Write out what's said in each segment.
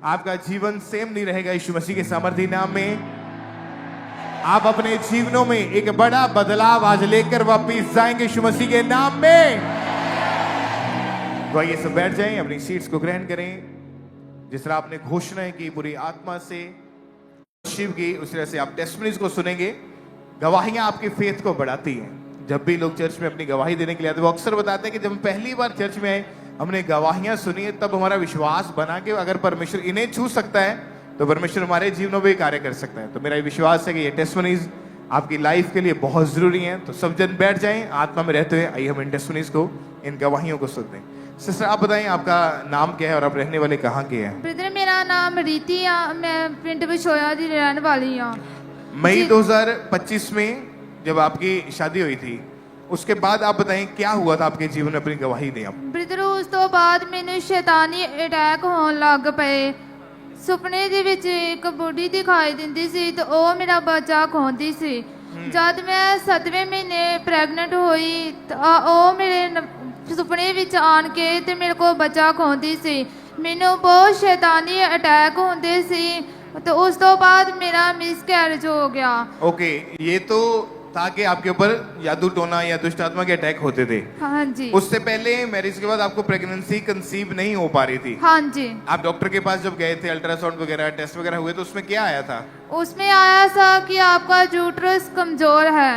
आपका जीवन सेम नहीं रहेगा यीशु मसीह के सामर्थी नाम में। आप अपने जीवनों में एक बड़ा बदलाव आज लेकर वापिस जाएंगे यीशु मसीह के नाम में। तो आइए सब बैठ जाएं, अपनी सीट्स को ग्रहण करें। जिस तरह आपने घोषणाएं की पूरी आत्मा से शिव की, उस तरह से आप टेस्टिमनीज को सुनेंगे। गवाहियां आपकी फेथ को बढ़ाती हैं। जब भी लोग चर्च में अपनी गवाही देने के लिए आते हैं, वो अक्सर बताते हैं कि जब हम पहली बार चर्च में आए, हमने गवाहियां सुनी है, तब हमारा विश्वास बना कि अगर परमेश्वर इन्हें छू सकता है तो परमेश्वर हमारे जीवनों में भी कार्य कर सकता है। तो मेरा विश्वास है कि ये टेस्टिमनीज आपकी लाइफ के लिए बहुत जरूरी हैं। तो सब जन बैठ जाएं आत्मा में रहते हुए। आइए हम इन टेस्टिमनीज को, इन गवाहियों को सुनते हैं। सिस्टर आप बताएं आपका नाम क्या है और आप रहने वाले कहाँ के हैं? ब्रदर मेरा नाम रीति आ, मैं पिंड बिछोया दी रहने वाली हाँ। मई 2025 में जब आपकी शादी हुई थी, उसके बाद आप बताएं क्या हुआ था आपके जीवन में, अपनी गवाही दें आप। ब्रदर उस तो बाद मैंने शैतानी अटैक होने लग पे। सुपने ਦੇ ਵਿੱਚ ਇੱਕ ਬੁੱਢੀ ਦਿਖਾਈ ਦਿੰਦੀ ਸੀ ਤੇ ਉਹ ਮੇਰਾ ਬੱਚਾ ਖੋਂਦੀ ਸੀ। ਜਦ ਮੈਂ 7ਵੇਂ ਮਹੀਨੇ ਪ੍ਰੈਗਨੈਂਟ ਹੋਈ ਤਾਂ ਉਹ ਮੇਰੇ ਸੁਪਨੇ ਵਿੱਚ ਆਣ ਕੇ ਤੇ ਮੇਰੇ ਕੋਲ ਬੱਚਾ ਖੋਂਦੀ ਸੀ। ਮੈਨੂੰ ਬਹੁਤ ਸ਼ੈਤਾਨੀ ਅਟੈਕ ਹੁੰਦੇ ਸੀ ਤੇ ਉਸ ਤੋਂ ਬਾਅਦ ਮੇਰਾ ਮਿਸਕੈरेज हो गया। ओके, ये तो था कि आपके ऊपर जादू टोना या दुष्ट आत्मा के अटैक होते थे। हाँ जी। उससे पहले मैरिज के बाद आपको प्रेगनेंसी कंसीव नहीं हो पा रही थी। हाँ जी। आप डॉक्टर के पास जब गए थे, अल्ट्रासाउंड वगैरह टेस्ट वगैरह हुए, तो उसमें क्या आया था? उसमें आया था कि आपका यूट्रस कमजोर है।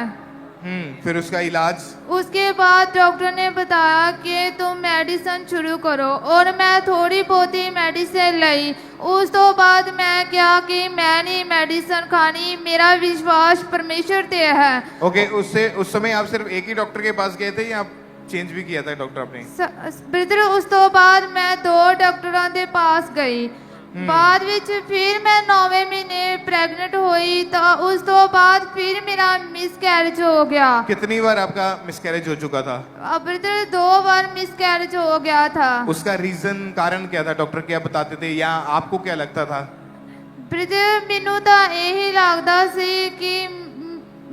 फिर उसका इलाज? उसके बाद डॉक्टर ने बताया कि तुम मेडिसिन शुरू करो और मैं थोड़ी बहुत ही मेडिसिन ली। उस तो बाद मैं क्या कि मैं नहीं मेडिसिन खानी, मेरा विश्वास परमेश्वर पे है। ओके, उससे उस समय आप सिर्फ एक ही डॉक्टर के पास गए थे या आप चेंज भी किया था डॉक्टर आपने? ब्रदर उस तो बाद मैं 2 डॉक्टरों के पास गई। बाद विच फिर मैं 9वें महीने प्रेगनेंट हुई तो उस तो बाद फिर मेरा मिसकैरेज हो गया। कितनी बार आपका मिसकैरेज हो चुका था? ब्रदर 2 बार मिसकैरेज हो गया था। उसका रीजन, कारण क्या था? डॉक्टर क्या बताते थे या आपको क्या लगता था? ब्रदर मैनू तो यही लगता सी कि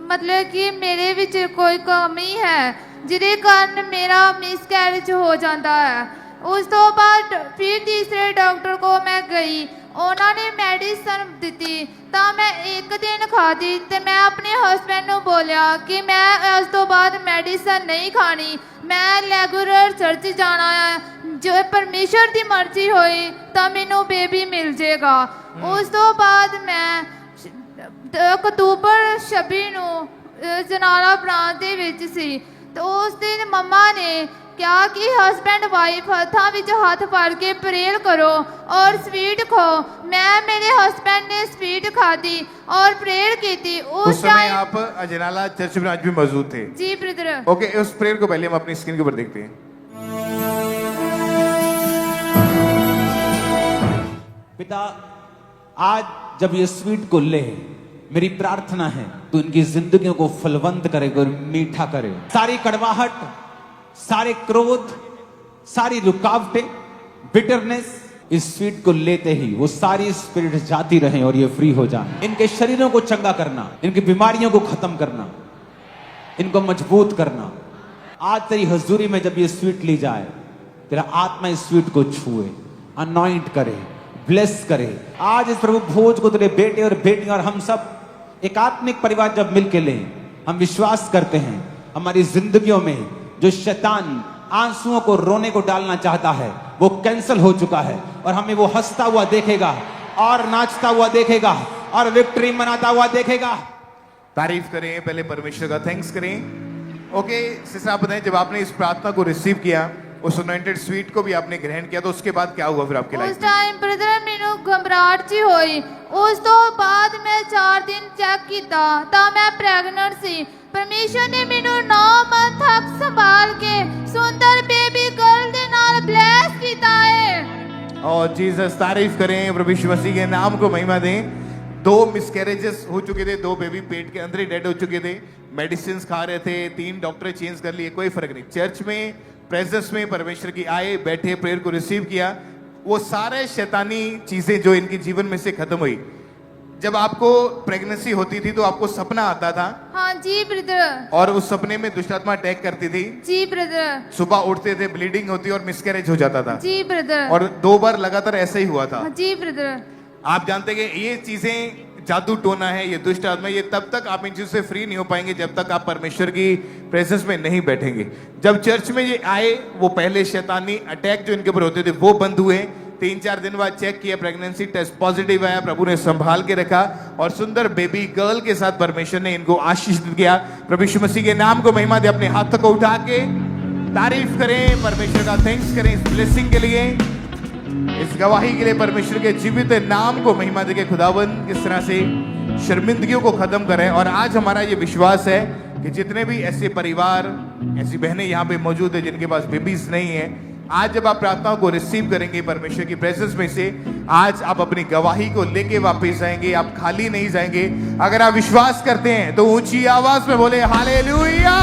मतलब कि मेरे विच कोई कमी है जिहदे कारण मेरा मिसकैरेज हो जाता है। उस तो बाद फिर तीसरे डॉक्टर को मैं गई, उन्होंने मेडिसिन दी तो मैं एक दिन खाधी तो मैं अपने हस्बैंड को बोलिया कि मैं उस तो बाद मेडिसिन नहीं खानी, मैं रेगुलर चर्च जाना है, जो परमेश्वर की मर्जी होई तो मैनू बेबी मिल जाएगा। उस तो बाद मैं अक्तूबर 26 ਨੂੰ जनाला ब्रांच ਦੇ ਵਿੱਚ ਸੀ तो उस दिन मम्मा ने क्या कि हस्बैंड वाइफ हथा विच हाथ फाड़ के प्रेयर करो और स्वीट खाओ। मैं मेरे हस्बैंड ने स्वीट खाधी और प्रेयर की थी। उस समय आप अजनाला चर्च में आज भी मौजूद थे? जी ब्रदर। ओके, उस प्रेयर को पहले हम अपनी स्क्रीन के ऊपर देखते हैं। पिता, आज जब ये स्वीट को ले, मेरी प्रार्थना है तो इनकी जिंदगियों को फलवंत करे और मीठा करे। सारी कड़वाहट, सारे क्रोध, सारी रुकावटें, बिटरनेस, इस स्वीट को लेते ही वो सारी स्पिरिट जाती रहे और ये फ्री हो जाए। इनके शरीरों को चंगा करना, इनकी बीमारियों को खत्म करना, इनको मजबूत करना। आज तेरी हजूरी में जब ये स्वीट ली जाए, तेरा आत्मा इस स्वीट को छुए, अनॉइंट करे, ब्लेस करे। आज इस प्रभु भोज को तेरे बेटे और बेटियां और हम सब एक आत्मिक परिवार जब मिलके ले, हम विश्वास करते हैं हमारी जिंदगियों में जो शैतान आंसुओं को, रोने को डालना चाहता है वो कैंसिल हो चुका है और हमें वो हंसता हुआ देखेगा और नाचता हुआ देखेगा और विक्ट्री मनाता हुआ देखेगा। तारीफ करें पहले परमेश्वर का, थैंक्स करें। ओके सिस्टर आप बताएं, जब आपने इस प्रार्थना को रिसीव किया, उस अनॉइंटेड स्वीट को भी आपने ग्रहण किया, तो उसके बाद क्या हुआ फिर आपकी लाइफ में? उस टाइम ब्रदर मैनू घबराहट जी होई। उस तो बाद मैं 4 दिन चेक किया तो मैं प्रेगनेंट सी। परमेश्वर ने मैनू 9 मंथ तक संभाल के सुंदर बेबी गर्ल दे नाल ब्लेस किया है। और जीसस, तारीफ करें, प्रभु यीशु मसीह के नाम को महिमा दें। 2 मिसकैरेजेस हो चुके थे, 2 बेबी पेट के अंदर ही डेड हो चुके थे, मेडिसिन खा रहे थे, 3 डॉक्टर चेंज कर लिए, कोई फर्क नहीं। चर्च में प्रेजेंस में परमेश्वर की आए, बैठे, प्रेयर को रिसीव किया, वो सारे शैतानी चीजें जो इनके जीवन में से खत्म हुई। जब आपको प्रेगनेंसी होती थी तो आपको सपना आता था हाँ जी ब्रदर। और उस सपने में दुष्ट आत्मा अटैक करती थी। जी ब्रदर। सुबह उठते थे, ब्लीडिंग होती और मिसकैरेज हो जाता था। जी ब्रदर। और 2 बार लगातार ऐसा ही हुआ था। जी ब्रदर। आप जानते हैं कि ये चीजें जादू टोना है, ये दुष्ट आत्मा, ये तब तक आप इन चीजों से फ्री नहीं हो पाएंगे जब तक आप परमेश्वर की प्रेजेंस में नहीं बैठेंगे। जब चर्च में ये आए, वो पहले शैतानी अटैक जो इनके ऊपर होते थे वो बंद हुए। 3-4 दिन बाद चेक किया, प्रेगनेंसी टेस्ट पॉजिटिव आया, प्रभु ने संभाल के रखा और सुंदर बेबी गर्ल के साथ परमेश्वर ने इनको आशीष दिया। प्रभु यीशु मसीह के नाम को महिमा दे। अपने हाथ को उठा के तारीफ करें, परमेश्वर का थैंक्स करें इस ब्लेसिंग के लिए, इस गवाही के लिए। परमेश्वर के जीवित नाम को महिमा दे के खुदावंद किस तरह से शर्मिंदगियों को खत्म करें। और आज हमारा ये विश्वास है कि जितने भी ऐसे परिवार, ऐसी बहनें यहाँ पे मौजूद है जिनके पास बेबीज नहीं है, आज जब आप प्रार्थनाओं को रिसीव करेंगे परमेश्वर की प्रेजेंस में से, आज आप अपनी गवाही को लेके वापस जाएंगे, आप खाली नहीं जाएंगे। अगर आप विश्वास करते हैं तो ऊंची आवाज में बोले हालेलुया।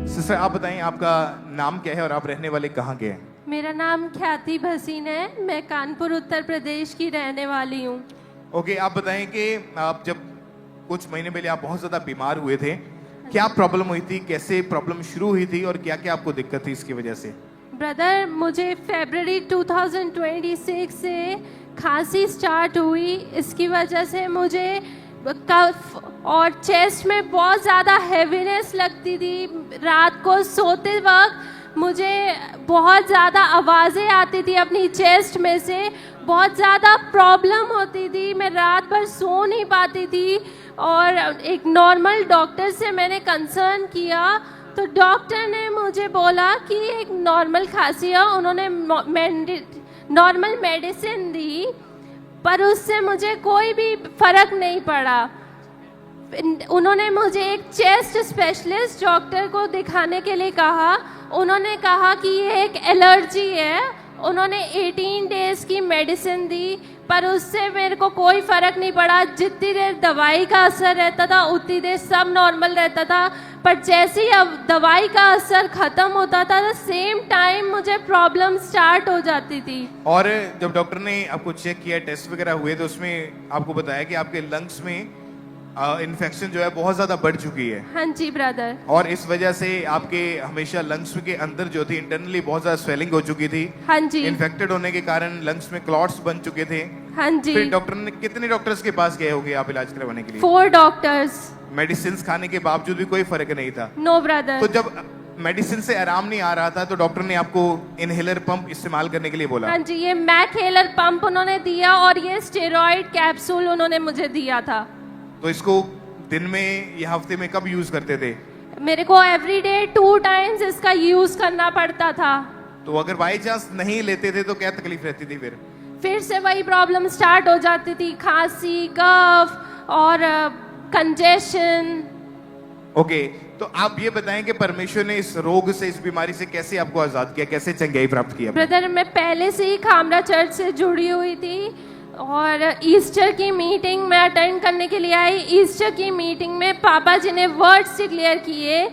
सिस्टर आप बताएं आपका नाम क्या है और आप रहने वाले कहाँ के हैं? मेरा नाम ख्याति भसीन है, मैं कानपुर उत्तर प्रदेश की रहने वाली हूँ। ओके, आप बताएं कि आप जब कुछ महीने पहले आप बहुत ज्यादा बीमार हुए थे, क्या प्रॉब्लम हुई थी, कैसे प्रॉब्लम शुरू हुई थी और क्या क्या आपको दिक्कत थी इसकी वजह से? ब्रदर, मुझे फरवरी 2026 से खांसी स्टार्ट हुई। इसकी वजह से मुझे कफ और चेस्ट में बहुत ज़्यादा हैवीनेस लगती थी। रात को सोते वक्त मुझे बहुत ज़्यादा आवाज़ें आती थी अपनी चेस्ट में से, बहुत ज़्यादा प्रॉब्लम होती थी, मैं रात भर सो नहीं पाती थी। और एक नॉर्मल डॉक्टर से मैंने कंसर्न किया तो डॉक्टर ने मुझे बोला कि एक नॉर्मल खांसी है। उन्होंने नॉर्मल मेडिसिन दी पर उससे मुझे कोई भी फर्क नहीं पड़ा। उन्होंने मुझे एक चेस्ट स्पेशलिस्ट डॉक्टर को दिखाने के लिए कहा। उन्होंने कहा कि ये एक एलर्जी है। उन्होंने 18 डेज की मेडिसिन दी पर उससे मेरे को कोई फ़र्क नहीं पड़ा। जितनी देर दवाई का असर रहता था उतनी देर सब नॉर्मल रहता था, पर जैसे ही अब दवाई का असर ख़त्म होता था तो सेम टाइम मुझे प्रॉब्लम स्टार्ट हो जाती थी। और जब डॉक्टर ने आपको चेक किया, टेस्ट वगैरह हुए, तो उसमें आपको बताया कि आपके लंग्स में इन्फेक्शन जो है बहुत ज़्यादा बढ़ चुकी है। हाँ जी ब्रदर। और इस वजह से आपके हमेशा लंग्स के अंदर जो थी इंटरनली बहुत ज़्यादा स्वेलिंग हो चुकी थी। हाँ जी। इन्फेक्टेड होने के कारण लंग्स में क्लॉट्स बन चुके थे। हाँ जी। फिर डॉक्टर ने, कितने डॉक्टर्स के पास गए होगे आप इलाज करवाने के लिए? 4 डॉक्टर्स। मेडिसिन खाने के बावजूद भी कोई फर्क नहीं था? No brother. तो जब मेडिसिन से आराम नहीं आ रहा था तो डॉक्टर ने आपको इनहेलर पंप इस्तेमाल करने के लिए बोला? हाँ जी, ये मैकहेलर पंप उन्होंने दिया और ये स्टेरॉइड कैप्सूल उन्होंने मुझे दिया था। तो इसको दिन में या हफ्ते में कब यूज करते थे? मेरे को एवरीडे 2 टाइम्स इसका यूज करना पड़ता था। तो अगर बाई चांस नहीं लेते थे तो क्या तकलीफ रहती थी फिर से वही प्रॉब्लम स्टार्ट हो जाती थी, खांसी, कफ और कंजेशन। ओके, तो आप ये बताएं कि परमेश्वर ने इस रोग से, इस बीमारी से कैसे आपको आजाद किया, कैसे चंगाई प्राप्त किया? ब्रदर, मैं पहले से ही खामरा चर्च से जुड़ी हुई थी और ईस्टर की मीटिंग में अटेंड करने के लिए आई। ईस्टर की मीटिंग में पापा जी ने वर्ड्स डिक्लेयर किए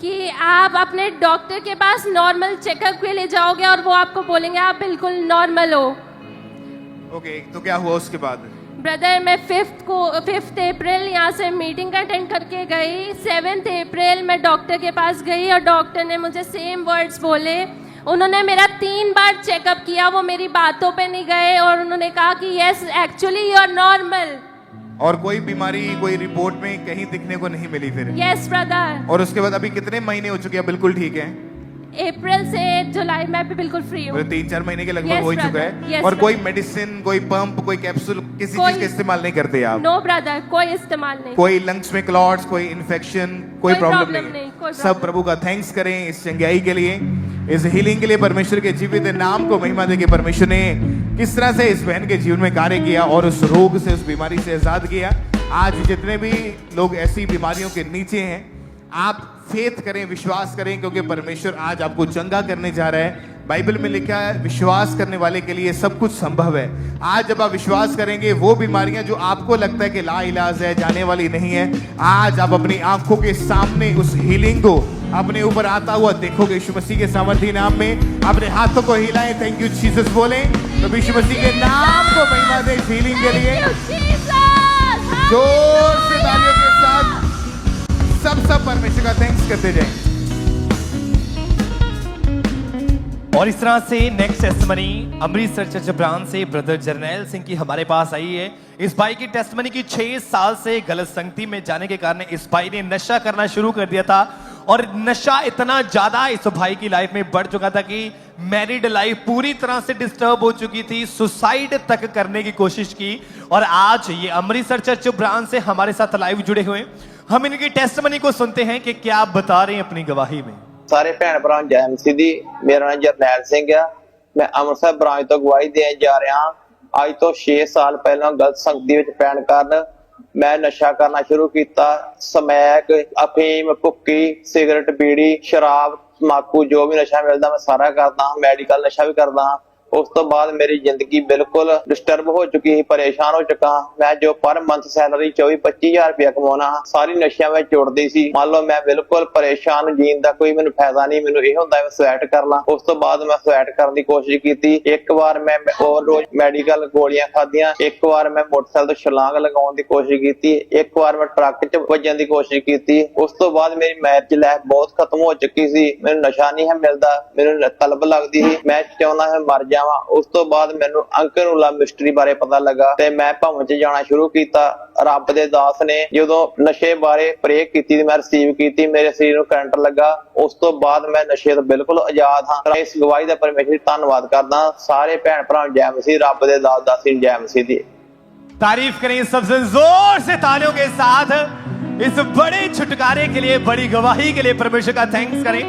कि आप अपने डॉक्टर के पास नॉर्मल चेकअप के लिए जाओगे और वो आपको बोलेंगे आप बिल्कुल नॉर्मल हो। ओके, तो क्या हुआ उसके बाद? ब्रदर, मैं 5 अप्रैल यहाँ से मीटिंग अटेंड करके गई। 7 अप्रैल मैं डॉक्टर के पास गई और डॉक्टर ने मुझे सेम वर्ड्स बोले। उन्होंने मेरा 3 बार चेकअप किया, वो मेरी बातों पे नहीं गए और उन्होंने कहा कि yes actually you are normal. और कोई बीमारी, कोई रिपोर्ट में कहीं दिखने को नहीं मिली फिर? Yes brother. और उसके बाद अभी कितने महीने हो चुके हैं बिल्कुल ठीक है? अप्रैल से जुलाई में भी बिल्कुल फ्री हूँ। 3-4 महीने के लगभग Yes, हो ही चुका brother. है। Yes, और brother. कोई मेडिसिन, कोई पंप, कोई कैप्सूल, किसी चीज का इस्तेमाल नहीं करते आप? नो ब्रदर, कोई इस्तेमाल नहीं। कोई लंग्स में क्लॉट्स, कोई इन्फेक्शन, कोई प्रॉब्लम नहीं, कोई सब problem प्रभु का थैंक्स करें इस चंगाई के लिए, इस हीलिंग के लिए। परमेश्वर के जीवित नाम को महिमा देके परमेश्वर ने किस तरह से इस बहन के जीवन में कार्य किया और उस रोग से, उस बीमारी से आजाद किया। आज जितने भी लोग ऐसी बीमारियों के नीचे हैं, आप फेथ करें, विश्वास करें, क्योंकि परमेश्वर आज आपको चंगा करने जा रहा है। बाइबल में लिखा है विश्वास करने वाले के लिए सब कुछ संभव है। आज जब आप विश्वास करेंगे, वो बीमारियां जो आपको लगता है कि ला इलाज है, जाने वाली नहीं है, आज आप अपनी आंखों के सामने उस हीलिंग को अपने ऊपर आता हुआ देखोगे। यीशु मसीह के सामर्थी नाम में अपने हाथों को हिलाएं, थैंक यू जीसस बोलें। प्रभु यीशु मसीह के नाम को महिमा दे हीलिंग के लिए। Thank you, Jesus. जोर से तालियों के साथ सब परमेश्वर का थैंक्स करते जाएं। और इस तरह से next testimony Amritsar church branch से ब्रदर जरनैल सिंह की हमारे पास आई है। इस भाई की टेस्टमनी की 6 साल से गलत संगति में जाने के कारण इस भाई ने नशा करना शुरू कर दिया था और नशा इतना ज्यादा इस भाई की लाइफ में बढ़ चुका था कि मैरिड लाइफ पूरी तरह से डिस्टर्ब हो चुकी थी, सुसाइड तक करने की कोशिश की। और आज ये अमृतसर चर्च ब्रांच से हमारे साथ लाइव जुड़े हुए हैं। हम इनकी टेस्टमनी को सुनते हैं कि क्या बता रहे हैं अपनी गवाही में। ਸਾਰੇ ਭੈਣ ਭਰਾ ਜੈ ਮਸੀਹ ਦੀ। ਮੇਰਾ ਨਾਮ ਜਰਨੈਲ ਸਿੰਘ ਆ। ਮੈਂ ਅੰਮ੍ਰਿਤਸਰ ਬ੍ਰਾਂਚ ਤੋਂ ਗਵਾਹੀ ਦੇਣ ਜਾ ਰਿਹਾ ਹਾਂ। ਅੱਜ ਤੋਂ 6 ਸਾਲ ਪਹਿਲਾਂ ਗਲਤ ਸੰਗਤੀ ਵਿੱਚ ਪੈਣ ਕਾਰਨ ਮੈਂ ਨਸ਼ਾ ਕਰਨਾ ਸ਼ੁਰੂ ਕੀਤਾ। ਸਮੈਕ, ਅਫੀਮ, ਭੁੱਕੀ, ਸਿਗਰਟ, ਬੀੜੀ, ਸ਼ਰਾਬ, ਤਮਾਕੂ, ਜੋ ਵੀ ਨਸ਼ਾ ਮਿਲਦਾ ਮੈਂ ਸਾਰਾ ਕਰਦਾ। ਮੈਡੀਕਲ ਨਸ਼ਾ ਵੀ ਕਰਦਾ। ਉਸ ਤੋਂ ਬਾਅਦ ਮੇਰੀ ਜ਼ਿੰਦਗੀ ਬਿਲਕੁਲ ਡਿਸਟਰਬ ਹੋ ਚੁੱਕੀ ਸੀ, ਪਰੇਸ਼ਾਨ ਹੋ ਚੁੱਕਾ। ਮੈਂ ਜੋ ਪਰ ਮੰਥ ਸੈਲਰੀ 24-25 ਹਜ਼ਾਰ ਰੁਪਇਆ ਕਮਾਉਣਾ ਸਾਰੀ ਨਸ਼ਿਆਂ ਵਿੱਚ ਜੁੜਦੀ ਸੀ। ਮੰਨ ਲਓ ਮੈਂ ਬਿਲਕੁਲ ਪਰੇਸ਼ਾਨ, ਜੀਣ ਦਾ ਕੋਈ ਮੈਨੂੰ ਫਾਇਦਾ ਨਹੀਂ। ਮੈਨੂੰ ਇਹ ਹੁੰਦਾ ਮੈਂ ਸੁਸਾਈਡ ਕਰ ਲਾਂ। ਉਸ ਤੋਂ ਬਾਅਦ ਮੈਂ ਸੁਸਾਈਡ ਕਰਨ ਦੀ ਕੋਸ਼ਿਸ਼ ਕੀਤੀ। ਇੱਕ ਵਾਰ ਮੈਂ ਹੋਰ ਰੋਜ਼ ਮੈਡੀਕਲ ਗੋਲੀਆਂ ਖਾਧੀਆਂ। ਇੱਕ ਵਾਰ ਮੈਂ ਮੋਟਰਸਾਈਕਲ ਤੋਂ ਛਲਾਂਗ ਲਗਾਉਣ ਦੀ ਕੋਸ਼ਿਸ਼ ਕੀਤੀ। ਇੱਕ ਵਾਰ ਮੈਂ ਟਰੱਕ 'ਚ ਵੱਜਣ ਦੀ ਕੋਸ਼ਿਸ਼ ਕੀਤੀ। ਉਸ ਤੋਂ ਬਾਅਦ ਮੇਰੀ ਮੈਰਿਜ ਲਾਈਫ ਬਹੁਤ ਖਤਮ ਹੋ ਚੁੱਕੀ ਸੀ। ਮੈਨੂੰ ਨਸ਼ਾ ਨਹੀਂ ਹੈ ਮਿਲਦਾ, ਮੈਨੂੰ ਤਲਬ ਲੱਗਦੀ ਸੀ। ਮੈਂ ਚਾਹੁੰਦਾ ਹਾਂ ਮਰ ਜਾਵਾਂ। ਉਸ ਤੋਂ ਬਾਅਦ ਮੈਨੂੰ ਅੰਕਨੂਲਾ ਮਿਸਟਰੀ ਬਾਰੇ ਪਤਾ ਲੱਗਾ ਤੇ ਮੈਂ ਭਵਨ 'ਚ ਜਾਣਾ ਸ਼ੁਰੂ ਕੀਤਾ। ਰੱਬ ਦੇ ਦਾਸ ਨੇ ਜਦੋਂ ਨਸ਼ੇ ਬਾਰੇ ਪ੍ਰੇ ਕੀਤੀ, ਮੈਂ ਰਿਸੀਵ ਕੀਤੀ, ਮੇਰੇ ਸਰੀਰ ਨੂੰ ਕਰੰਟ ਲੱਗਾ। ਉਸ ਤੋਂ ਬਾਅਦ ਮੈਂ ਨਸ਼ੇ ਤੋਂ ਬਿਲਕੁਲ ਆਜ਼ਾਦ ਹਾਂ। ਇਸ ਗਵਾਹੀ ਦਾ ਪਰਮੇਸ਼ਰ ਧੰਨਵਾਦ ਕਰਦਾ। ਸਾਰੇ ਭੈਣ ਭਰਾ ਜੈ ਮਸੀਹ। ਰੱਬ ਦੇ ਦਾਸ ਦਾਸੀ ਨੂੰ ਜੈ मसीह दी। तारीफ करें सबसे जोर से तालियों के साथ इस बड़े छुटकारे के लिए, बड़ी गवाही के लिए परमेश्वर का थैंक्स करें।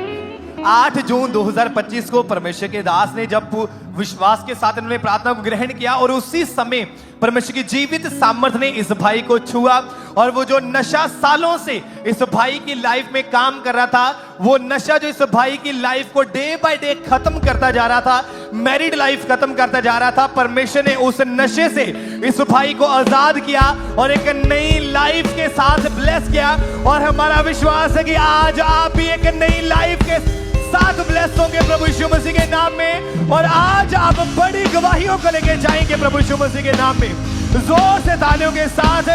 8 जून 2025 को परमेश्वर के दास ने जब विश्वास के साथ इन्होंने प्रार्थना को ग्रहण किया और उसी समय परमेश्वर की जीवित सामर्थ ने इस भाई को छुआ और वो जो नशा सालों से इस भाई की लाइफ में काम कर रहा था, वो नशा जो इस भाई की लाइफ को डे बाय डे खत्म करता जा रहा था, मैरिड लाइफ खत्म करता जा रहा था, परमेश्वर ने उस नशे से इस भाई को आजाद किया और एक नई लाइफ के साथ ब्लेस किया। और हमारा विश्वास है कि आज आप भी एक नई लाइफ के साथ ब्लेस होंगे प्रभु यीशु मसीह के नाम में। और आज आप बड़ी गवाहियों को लेके जाएंगे प्रभु यीशु मसीह के नाम में। जोर से तालियों के साथ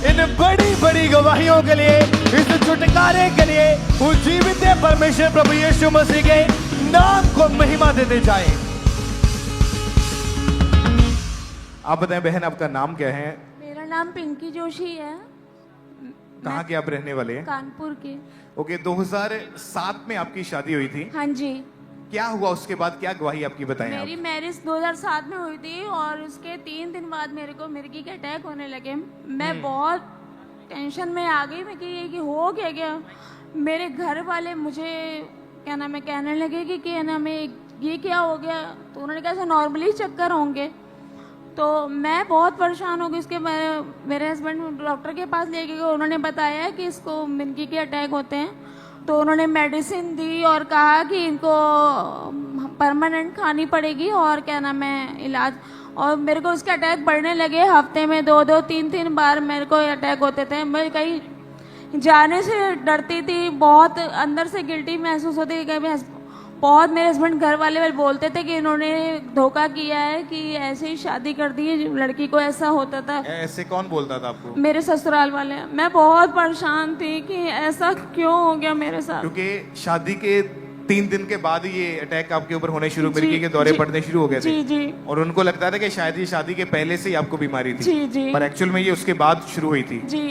इन बड़ी बड़ी गवाहियों के लिए, इस छुटकारे के लिए उस जीवित परमेश्वर प्रभु यीशु मसीह के नाम को महिमा देते जाएं। आप बताएं बहन, आपका नाम क्या है? मेरा नाम पिंकी जोशी है। कहाँ के आप रहने वाले हैं? कानपुर के। ओके, 2007 में आपकी शादी हुई थी। हाँ जी। क्या हुआ उसके बाद, क्या गवाही आपकी बताएं आप? मेरी मैरिज 2007 में हुई थी और उसके 3 दिन बाद मेरे को मिर्गी के अटैक होने लगे। मैं बहुत टेंशन में आ गई। मैं कि हो क्या मेरे घर वाले मुझे क्या नाम है कहने लगे कि नाम है ये क्या हो गया। तो उन्होंने कहा नॉर्मली चक्कर होंगे। तो मैं बहुत परेशान हो गई। उसके मेरे हस्बैंड डॉक्टर के पास ले गए। उन्होंने बताया कि इसको मिर्गी के अटैक होते हैं। तो उन्होंने मेडिसिन दी और कहा कि इनको परमानेंट खानी पड़ेगी और क्या नाम है इलाज। और मेरे को उसके अटैक बढ़ने लगे। हफ्ते में 2-2, 3-3 बार मेरे को अटैक होते थे। मैं कहीं जाने से डरती थी। बहुत अंदर से गिल्टी महसूस होती थी। बहुत मेरे हस्बैंड घर वाले बोलते थे कि इन्होंने धोखा किया है, कि ऐसे ही शादी कर दी है लड़की को। ऐसा होता था। ऐसे कौन बोलता था आपको? मेरे ससुराल वाले। मैं बहुत परेशान थी कि ऐसा क्यों हो गया मेरे साथ। क्योंकि शादी के 3 दिन के बाद ही ये अटैक आपके ऊपर होने शुरू, मिर्गी के दौरे पड़ने शुरू हो गए थे। जी जी। और उनको लगता था कि शायद ये शादी के पहले से ही आपको बीमारी थी। जी जी। पर एक्चुअल में ये उसके बाद शुरू हुई थी। जी।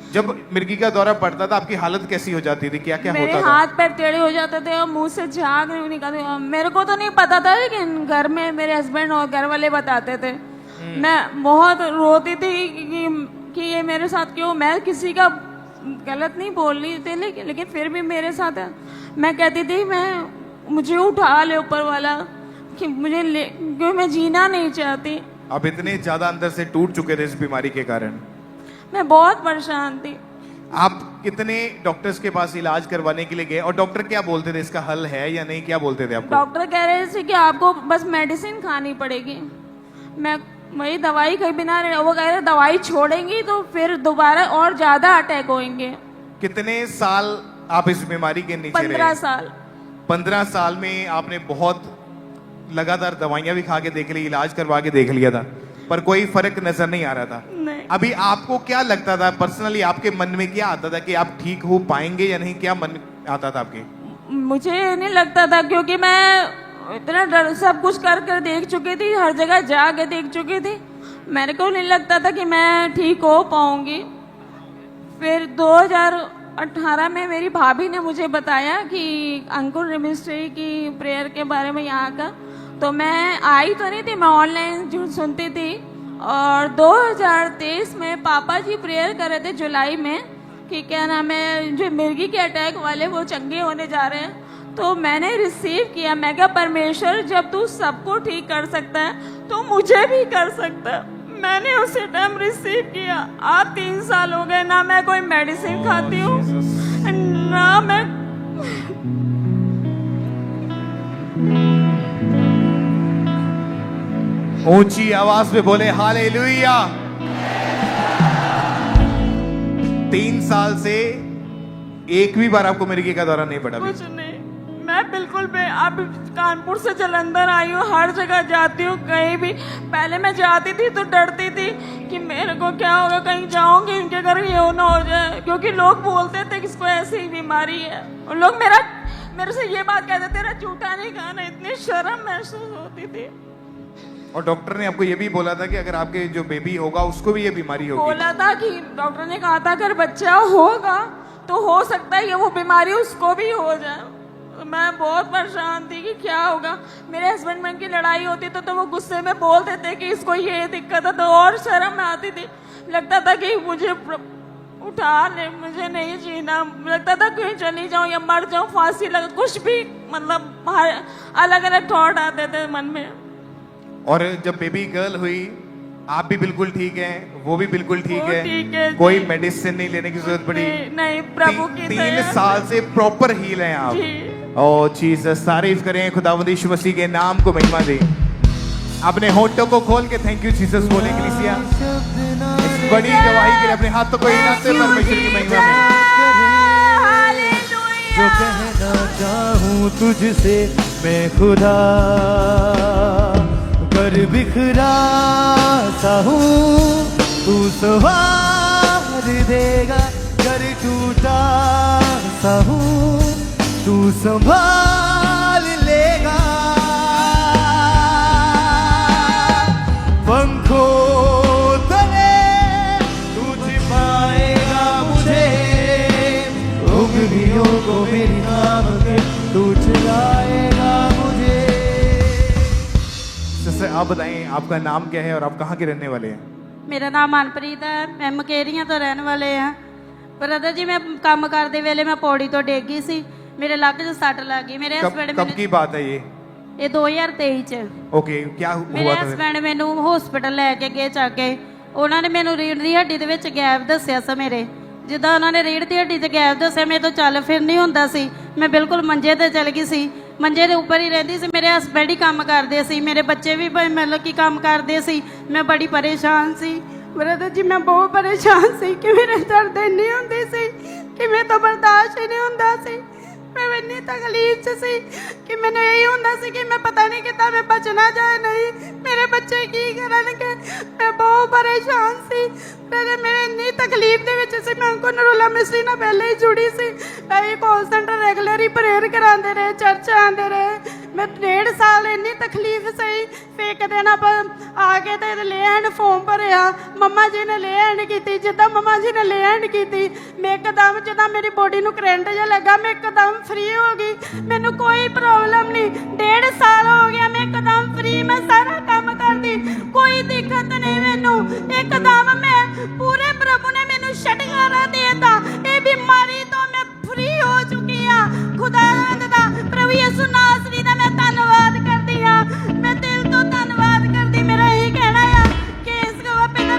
जब मिर्गी का दौरा पड़ता था आपकी हालत कैसी हो जाती थी, क्या क्या मेरे होता था? हाथ पैर टेढ़े हो जाते थे और मुंह से झाग निकलती। मेरे को तो नहीं पता था, लेकिन घर में मेरे हस्बैंड और घर वाले बताते थे। मैं बहुत रोती थी कि ये मेरे साथ क्यों। मैं किसी का गलत नहीं बोल रही थी, लेकिन फिर भी मेरे साथ मैं कहती थी मुझे उठा ले ऊपर वाला, कि क्यों मैं जीना नहीं चाहती। आप इतने ज्यादा अंदर से टूट चुके थे इस बीमारी के कारण। मैं बहुत परेशान थी। आप कितने डॉक्टर्स के पास इलाज करवाने के लिए गए और डॉक्टर क्या बोलते थे, इसका हल है या नहीं, क्या बोलते थे आपको? डॉक्टर कह रहे थे कि आपको बस मेडिसिन खानी पड़ेगी। मैं वही दवाई के बिना, वो कह रहे दवाई छोड़ेंगी तो फिर दोबारा और ज्यादा अटैक होंगे। कितने साल आप इस बीमारी के नीचे रहे? 15 साल। 15 साल में आपने बहुत लगातार दवाइयां भी खा के देख ली, इलाज करवा के देख लिया था, पर कोई फर्क नजर नहीं आ रहा था। नहीं। अभी आपको क्या लगता था पर्सनली, आपके मन में क्या आता था कि आप ठीक हो पाएंगे या नहीं, क्या मन आता था आपके? मुझे नहीं लगता था, क्योंकि मैं इतना डर सब कुछ कर कर देख चुकी थी, हर जगह जाके देख चुकी थी। मेरे को नहीं लगता था कि मैं ठीक हो पाऊंगी। फिर 2018 में मेरी भाभी ने मुझे बताया कि अंकुर मिनिस्ट्री की प्रेयर के बारे में यहाँ का, तो मैं आई तो नहीं थी, मैं ऑनलाइन जो सुनती थी। और 2023 में पापा जी प्रेयर कर रहे थे जुलाई में कि क्या नाम है, जो मिर्गी के अटैक वाले वो चंगे होने जा रहे हैं। तो मैंने रिसीव किया, मैं कहा परमेश्वर जब तू सबको ठीक कर सकता है तो मुझे भी कर सकता है। मैंने उसी टाइम रिसीव किया। आज 3 साल हो गए, ना मैं कोई मेडिसिन खाती हूँ ना मैं। ऊंची आवाज में बोले हालेलुया। 3 साल से एक भी बार आपको मिर्गी का दौरा नहीं पड़ा? कुछ नहीं, मैं बिल्कुल अब कानपुर से जलंधर आई हूँ, हर जगह जाती हूँ, कहीं भी। पहले मैं जाती थी तो डरती थी कि मेरे को क्या होगा, कहीं जाऊंगी इनके घर ये ना हो जाए, क्योंकि लोग बोलते थे कि इसको ऐसी ही बीमारी है। और लोग मेरे से ये बात कहते, तेरा झूठा नहीं खाना। इतनी शर्म महसूस होती थी। और डॉक्टर ने आपको ये भी बोला था कि अगर आपके जो बेबी होगा उसको भी ये बीमारी होगी? बोला था कि डॉक्टर ने कहा था अगर बच्चा होगा तो हो सकता है ये वो बीमारी उसको भी हो जाए। तो मैं बहुत परेशान थी कि क्या होगा। मेरे हस्बैंड में की लड़ाई होती तो वो गुस्से में बोल देते कि इसको ये दिक्कत है, तो और शर्म में आती थी। लगता था कि मुझे उठा ले, मुझे नहीं जीना। लगता था कहीं चली जाऊं या मर जाऊं, फांसी लगा, कुछ भी, मतलब अलग अलग थॉट आते थे मन में। और जब बेबी गर्ल हुई, आप भी बिल्कुल ठीक हैं, वो भी बिल्कुल ठीक वो है, ठीक है जी। कोई मेडिसिन नहीं लेने की जरूरत पड़ी? नहीं, प्रभु की 3 दया। साल से प्रॉपर हील हैं आप। जी। ओ जीसस, तारीफ करें, खुदावंद यीशु मसीह के नाम को महिमा दें। अपने होठों को खोल के थैंक यू जीसस बोले कलीसिया। इस बड़ी गवाही के लिए अपने हाथों को हिलाते हुए परमेश्वर की महिमा में। जो कहना चाहूँ तुझसे मैं खुदा, कर बिखरा सा हूँ तू सवार देगा, कर टूटा सा हूँ तू संभाल लेगा। पंखों तले तू छिपाएगा मुझे, उंगलियों को मेरी नाम के तू चलाएगा मुझे। सिस्टर आप बताएं आपका नाम क्या है और आप कहाँ के रहने वाले हैं? मेरा नाम मनप्रीत है, मैं मकेरियां तो रहने वाले हैं। ब्रदर जी, मैं काम करते वेले मैं पौड़ी तो डिग गई सी, मेरे ਲੱਕ 'ਚ ਸੱਟ ਲੱਗ ਗਈ। ਮੇਰੇ ਹਸਬੰਡ कब की बात है ये? ਇਹ 2023 ਚ ओके, क्या ਮੇਰੇ हुआ था? ਹਸਬੰਡ ਮੈਨੂੰ ਹਸਪੀਟਲ ਲੈ ਕੇ ਗਏ ਚੱਕ ਕੇ। ਉਹਨਾਂ ਨੇ ਮੈਨੂੰ ਰੀੜ੍ਹ ਦੀ ਹੱਡੀ ਦੇ ਵਿੱਚ ਗੈਪ ਦੱਸਿਆ ਸੀ ਮੇਰੇ। ਜਿੱਦਾਂ ਉਹਨਾਂ ਨੇ ਰੀੜ੍ਹ ਦੀ ਹੱਡੀ 'ਚ ਗੈਪ ਦੱਸਿਆ, ਮੇਰੇ ਤੋਂ ਚੱਲ ਫਿਰ ਨਹੀਂ ਹੁੰਦਾ ਸੀ। ਮੈਂ ਬਿਲਕੁਲ ਮੰਜੇ ਤੇ ਚਲ ਗਈ ਸੀ, ਮੰਜੇ ਦੇ ਉੱਪਰ ਹੀ ਰਹਿੰਦੀ ਸੀ। ਮੇਰੇ ਹਸਬੰਡ ਹੀ ਕੰਮ ਕਰਦੇ ਸੀ, ਮੇਰੇ ਬੱਚੇ ਵੀ ਮਤਲਬ ਕਿ ਕੰਮ ਕਰਦੇ ਸੀ। ਮੈਂ ਬੜੀ ਪਰੇਸ਼ਾਨ ਸੀ ਬ੍ਰਦਰ ਜੀ, ਮੈਂ ਬਹੁਤ ਪਰੇਸ਼ਾਨ ਸੀ ਕਿ ਮੇਰੇ ਦਰਦ ਇੰਨੀ ਹੁੰਦੀ ਸੀ ਕਿ ਮੇਰੇ ਤੋਂ ਬਰਦਾਸ਼ਤ ਹੀ ਨਹੀਂ ਹੁੰਦਾ ਸੀ। मैं इन्नी तकलीफ च सी कि मैंने यही होंदा सी कि मैं पता नहीं कितना मैं बचना जाए नहीं, मेरे बच्चे की करनगे। मैं बहुत परेशान सी, मेरे इन्नी तकलीफ दे विच सी। मैं उनको नरूला मिस्त्री नाल पहले ही जुड़ी सी। मैं कॉल सेंटर रेगुलर ही प्रेयर करांदे रहे, चर्च आंदे रहे। मैं 1.5 साल इन्नी तकलीफ सही। फिर एक दिन आप आके ते ले हैंड फॉर्म भरिया, मम्मा जी ने ले हैंड की। जिद्दां मम्मा जी ने ले हैंड की, मैं एकदम जिद्दां मेरी बॉडी नूं करंट जिहा लगा, मैं एकदम फ्री हो गई। मैनू कोई प्रॉब्लम नहीं, 1.5 साल हो गया मैं एकदम फ्री। मैं सारा काम करती, कोई दिक्कत नहीं मैनू। एकदम मैं पूरे प्रभु ने मैनू छुटकारा देता। ये बीमारी तो मैं फ्री हो चुकी हाँ। खुदा दा प्रभु यीशु नासरी दा मैं धन्नवाद करदी हाँ, मैं दिल तो धन्नवाद करदी। मेरा यही कहना है कि इस पहले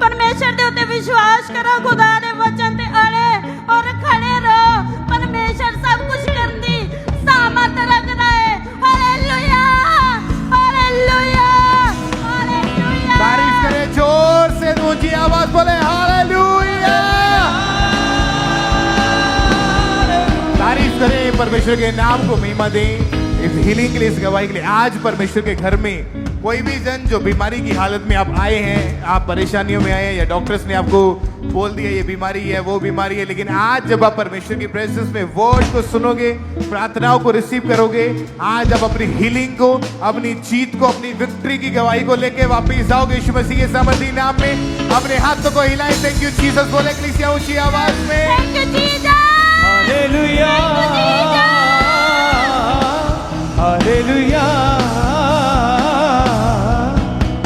परमेश्वर दे उत्ते विश्वास करो, खुदा दे वचन ते अड़े और खड़े रहो। परमेश्वर सब कुछ करने सामर्थ रखता है। Hallelujah, hallelujah, hallelujah. तारीफ करें जोर से, ऊंची आवाज बोले हालेलुया। तारीफ करें, परमेश्वर के नाम को महिमा दें। इस हीलिंग के लिए, इस गवाही के लिए। आज परमेश्वर के घर में कोई भी जन जो बीमारी की हालत में आप आए हैं, आप परेशानियों में आए हैं, या डॉक्टर्स ने आपको बोल दिया ये बीमारी है, वो बीमारी है, लेकिन आज जब आप परमेश्वर की प्रेजेंस में वर्ड को सुनोगे, प्रार्थनाओं को रिसीव करोगे, आज आप अपनी हीलिंग को, अपनी जीत को, अपनी विक्ट्री की गवाही को लेके वापिस आओगे यीशु मसीह के सामर्थी नाम में। अपने हाथों को हिलाएं, थैंक यू जीसस बोले कलीसिया ऊंची आवाज में। Thank you Jesus. Hallelujah, hallelujah,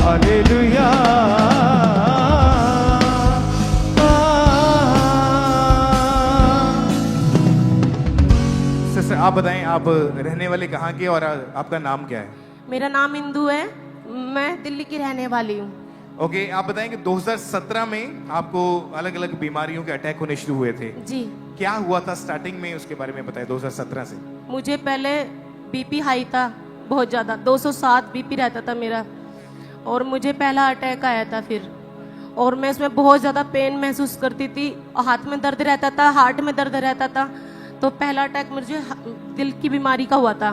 hallelujah. Sister आप बताएं, आप रहने वाले कहाँ के और आपका नाम क्या है? मेरा नाम इंदू है, मैं दिल्ली की रहने वाली हूँ। ओके, आप बताएं कि 2017 में आपको अलग अलग बीमारियों के अटैक होने शुरू हुए थे। जी, क्या हुआ था स्टार्टिंग में, उसके बारे में बताएं 2017 से। मुझे पहले बीपी हाई था, बहुत ज़्यादा 207 बीपी रहता था मेरा, और मुझे पहला अटैक आया था फिर, और मैं इसमें बहुत ज़्यादा पेन महसूस करती थी, हाथ में दर्द रहता था, हार्ट में दर्द रहता था। तो पहला अटैक मुझे दिल की बीमारी का हुआ था।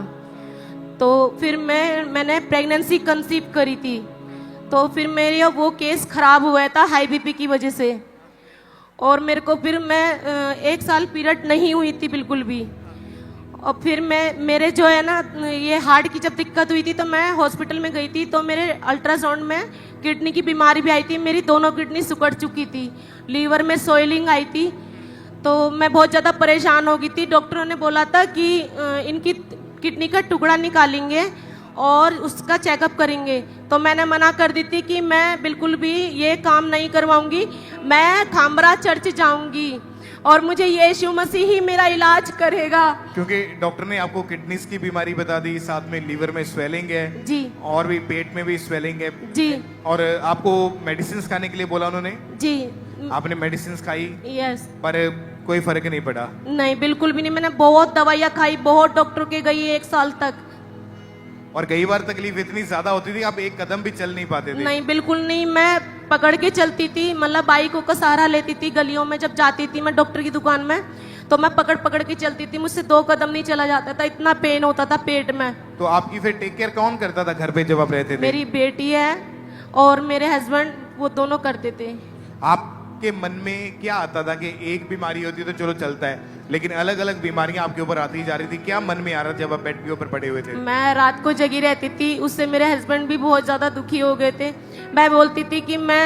तो फिर मैंने प्रेगनेंसी कंसीव करी थी, तो फिर मेरा वो केस खराब हुआ था हाई बीपी की वजह से, और मेरे को फिर मैं 1 साल पीरियड नहीं हुई थी बिल्कुल भी। और फिर मेरे जो है ना, ये हार्ट की जब दिक्कत हुई थी तो मैं हॉस्पिटल में गई थी, तो मेरे अल्ट्रासाउंड में किडनी की बीमारी भी आई थी, मेरी दोनों किडनी सिकुड़ चुकी थी, लीवर में सोइलिंग आई थी, तो मैं बहुत ज़्यादा परेशान हो गई थी। डॉक्टरों ने बोला था कि इनकी किडनी का टुकड़ा निकालेंगे और उसका चेकअप करेंगे, तो मैंने मना कर दी थी कि मैं बिल्कुल भी ये काम नहीं करवाऊंगी, मैं खामरा चर्च जाऊंगी और मुझे यीशु मसीह ही मेरा इलाज करेगा। क्योंकि डॉक्टर ने आपको किडनीज की बीमारी बता दी, साथ में लीवर में स्वेलिंग है जी, और भी पेट में भी स्वेलिंग है जी, और आपको मेडिसिन खाने के लिए बोला उन्होंने। जी, आपने मेडिसिन खाई यस, पर कोई फर्क नहीं पड़ा। नहीं बिल्कुल भी नहीं, मैंने बहुत दवाइयाँ खाई, बहुत डॉक्टर के गई 1 साल तक, और कई बार तकलीफ इतनी ज्यादा होती थी आप एक कदम भी चल नहीं पाते थे। नहीं बिल्कुल नहीं, मैं पकड़ के चलती थी, मतलब बाइकों का सहारा लेती थी, गलियों में जब जाती थी मैं डॉक्टर की दुकान में, तो मैं पकड़ पकड़ के चलती थी, मुझसे 2 कदम नहीं चला जाता था, इतना पेन होता था पेट में। तो आपकी फिर टेक केयर कौन करता था घर पे जब आप रहते थे? मेरी बेटी है और मेरे हस्बैंड, वो दोनों करते थे। आपके मन में क्या आता था कि एक बीमारी होती है तो चलो चलता है, लेकिन अलग अलग बीमारियां आपके ऊपर आती जा रही थी, क्या मन में आ रहा था जब आप बेड के ऊपर पड़े हुए थे? मैं रात को जगी रहती थी, उससे मेरे हस्बैंड भी बहुत ज़्यादा दुखी हो गए थे। मैं बोलती थी कि मैं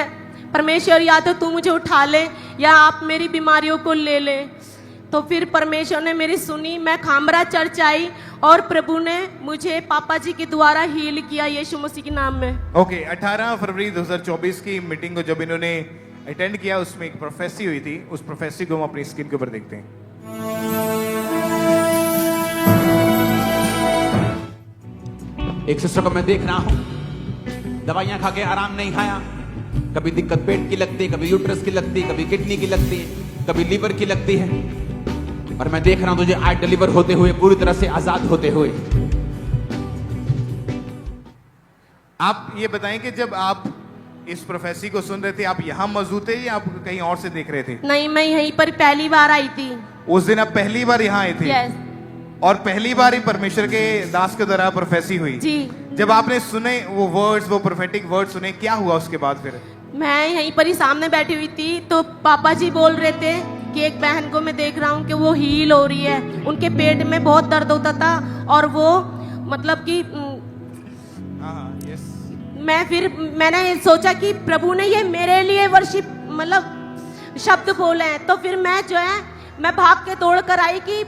परमेश्वर, या तो तू मुझे उठा ले या आप मेरी बीमारियों को ले ले। तो फिर परमेश्वर ने मेरी सुनी, मैं खामरा चर्च आई और प्रभु ने मुझे पापा जी के द्वारा हील किया यीशु मसीह के नाम में। ओके, 18 फरवरी 2024 की मीटिंग को जब इन्होंने अटेंड किया, उसमें एक प्रोफेसी हुई थी, उस प्रोफेसी को हम अपनी स्क्रीन के ऊपर देखते हैं। एक सिस्टर को मैं देख रहा हूं, दवाइयां खा के आराम नहीं खाया, कभी दिक्कत पेट की लगती है, कभी यूट्रस की लगती है, कभी किडनी की लगती है, कभी लीवर की लगती है, और मैं देख रहा हूं तुझे आज डिलीवर होते हुए, पूरी तरह से आजाद होते हुए। आप ये बताएं कि जब आप इस प्रोफेसी को सुन रहे थे, आप यहाँ मौजूद थे या आप कहीं और से देख रहे थे? नहीं, मैं यहीं पर पहली बार आई थी। उस दिन आप पहली बार यहाँ आए थे? यस और पहली बार ही परमेश्वर के दास के द्वारा प्रोफेसी हुई जी। जब आपने सुने वो वर्ड्स, वो प्रोफेटिक वर्ड सुने, क्या हुआ उसके बाद फिर? मैं यहीं पर ही सामने बैठी हुई थी, तो पापा जी बोल रहे थे कि एक बहन को मैं देख रहा हूँ कि वो हील हो रही है, उनके पेट में बहुत दर्द होता था, और वो मतलब कि मैंने सोचा कि प्रभु ने ये मेरे लिए वर्शिप मतलब शब्द बोले हैं, तो फिर मैं जो है मैं भाग के दौड़ कर आई कि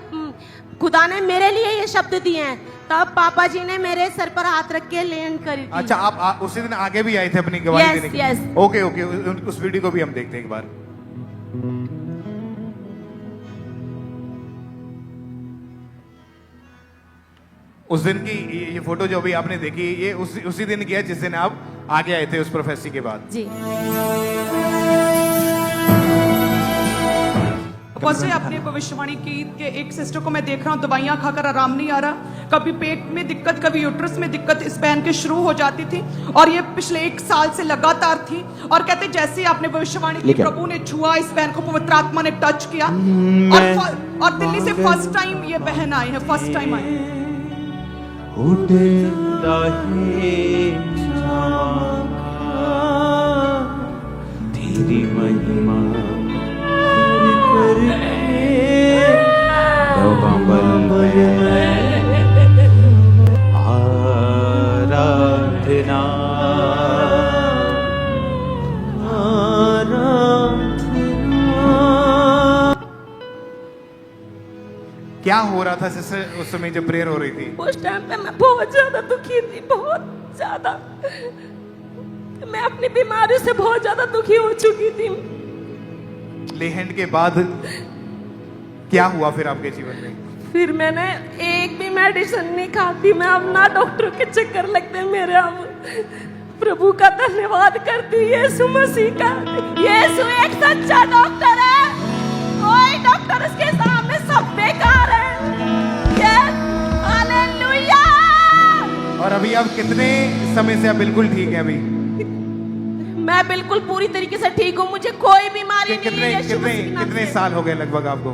खुदा ने मेरे लिए ये शब्द दिए हैं। तब पापा जी ने मेरे सर पर हाथ रख के लेन करी थी। अच्छा, आप उसी दिन आगे भी आए थे अपनी गवाही देने के लिए? यस। ओके, उस वीडियो को भी हम देखते हैं एक बार। उस दिन की ये फोटो जो भी आपने देखी, ये उसी दिन की है जिस दिन आप आगे आए थे उस प्रोफेसी के बाद। जी। से आपने भविष्यवाणी की कि एक सिस्टर को मैं देख रहा हूँ दवाइयाँ खाकर आराम नहीं आ रहा, कभी पेट में दिक्कत, कभी यूट्रस में दिक्कत इस बहन के शुरू हो जाती थी, और ये पिछले 1 साल से लगातार थी। और कहते जैसे आपने भविष्यवाणी की, प्रभु ने छुआ इस बहन को, पवित्र आत्मा ने टच किया, और दिल्ली से फर्स्ट टाइम ये बहन आई है, फर्स्ट टाइम आई। उड़दा है तेरी महिमा कमल में आराधना क्या हो रहा था सिस्टर उस समय जब प्रेयर हो रही थी? उस टाइम पे मैं बहुत ज्यादा दुखी थी, बहुत ज्यादा। मैं अपनी बीमारी से बहुत ज्यादा दुखी हो चुकी थी। लेहंड के बाद क्या हुआ फिर आपके जीवन में? फिर मैंने एक भी मेडिसिन नहीं खाती, मैं अब ना डॉक्टर के चक्कर लगते मेरे। अब प्रभु का धन्यवाद करती यीशु मसीह का। यीशु एक सच्चा डॉक्टर है, कोई डॉक्टर उसके सामने सब बेकार है। हालेलुया। और अभी आप कितने समय से आप बिल्कुल ठीक हैं? अभी मैं बिल्कुल पूरी तरीके से ठीक हूँ, मुझे कोई बीमारी नहीं कितने है यीशु कितने मसीह के नाम कितने से। साल हो गए लगभग आपको?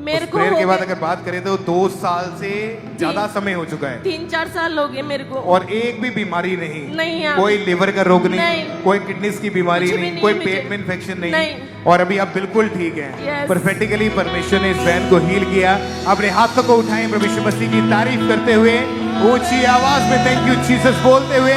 मेरे उस को प्रेयर हो के बाद गए अगर बात करें तो 2 साल से ज्यादा समय हो चुका है 3-4 साल हो गए मेरे को। और एक भी बीमारी नहीं, नहीं है। कोई लिवर का रोग नहीं, नहीं। कोई किडनीज की बीमारी कुछ भी नहीं, नहीं कोई है मुझे। पेट में इन्फेक्शन नहीं, नहीं। और अभी आप बिल्कुल ठीक हैं। Yes। परफेक्टिकली परमेश्वर ने इस बहन को हील किया। अपने हाथों को उठाएं प्रभु यीशु मसीह की तारीफ करते हुए, ऊंची आवाज में थैंक यू जीसस बोलते हुए।